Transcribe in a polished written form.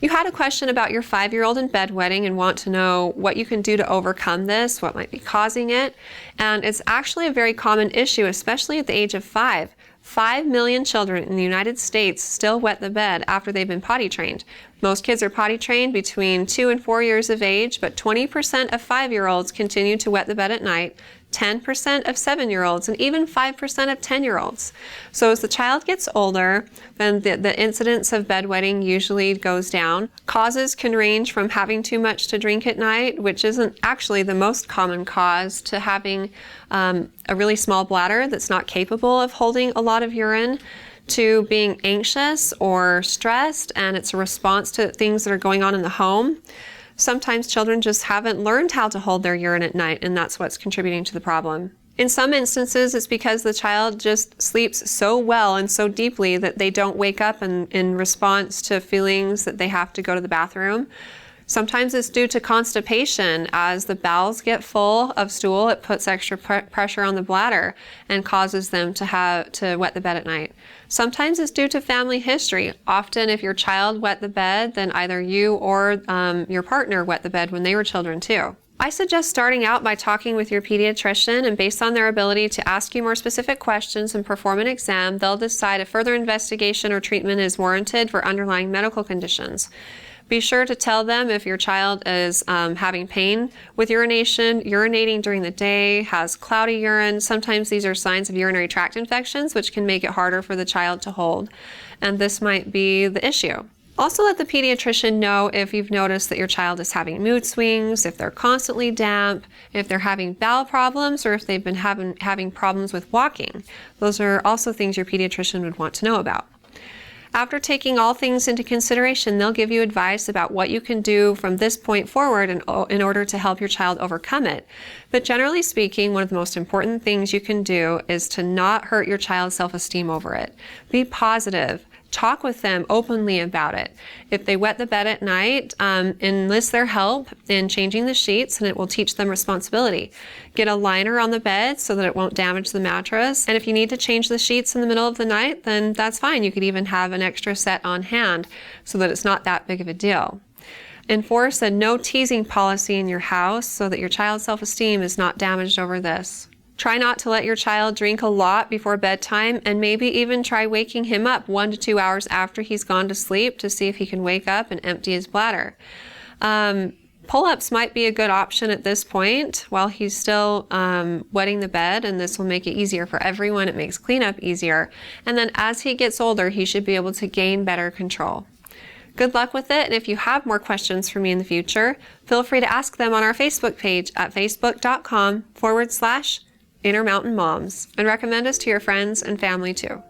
You had a question about your 5-year-old in bedwetting and want to know what you can do to overcome this, what might be causing it. And it's actually a very common issue, especially at the age of 5. 5 million children in the United States still wet the bed after they've been potty trained. Most kids are potty trained between 2 and 4 years of age, but 20% of 5-year-olds continue to wet the bed at night, 10% of 7-year-olds, and even 5% of 10-year-olds. So as the child gets older, then the incidence of bedwetting usually goes down. Causes can range from having too much to drink at night, which isn't actually the most common cause, to having a really small bladder that's not capable of holding a lot of urine, to being anxious or stressed, and it's a response to things that are going on in the home. Sometimes children just haven't learned how to hold their urine at night, and that's what's contributing to the problem. In some instances, it's because the child just sleeps so well and so deeply that they don't wake up in response to feelings that they have to go to the bathroom. Sometimes it's due to constipation. As the bowels get full of stool, it puts extra pressure on the bladder and causes them to wet the bed at night. Sometimes it's due to family history. Often if your child wet the bed, then either you or your partner wet the bed when they were children too. I suggest starting out by talking with your pediatrician, and based on their ability to ask you more specific questions and perform an exam, they'll decide if further investigation or treatment is warranted for underlying medical conditions. Be sure to tell them if your child is having pain with urination, urinating during the day, has cloudy urine. Sometimes these are signs of urinary tract infections, which can make it harder for the child to hold, and this might be the issue. Also let the pediatrician know if you've noticed that your child is having mood swings, if they're constantly damp, if they're having bowel problems, or if they've been having problems with walking. Those are also things your pediatrician would want to know about. After taking all things into consideration, they'll give you advice about what you can do from this point forward in order to help your child overcome it. But generally speaking, one of the most important things you can do is to not hurt your child's self-esteem over it. Be positive. Talk with them openly about it. If they wet the bed at night, enlist their help in changing the sheets, and it will teach them responsibility. Get a liner on the bed so that it won't damage the mattress. And if you need to change the sheets in the middle of the night, then that's fine. You could even have an extra set on hand so that it's not that big of a deal. Enforce a no teasing policy in your house so that your child's self-esteem is not damaged over this. Try not to let your child drink a lot before bedtime, and maybe even try waking him up 1 to 2 hours after he's gone to sleep to see if he can wake up and empty his bladder. Pull-ups might be a good option at this point while he's still wetting the bed, and this will make it easier for everyone. It makes cleanup easier. And then as he gets older, he should be able to gain better control. Good luck with it, and if you have more questions for me in the future, feel free to ask them on our Facebook page at facebook.com/Intermountain Moms, and recommend us to your friends and family too.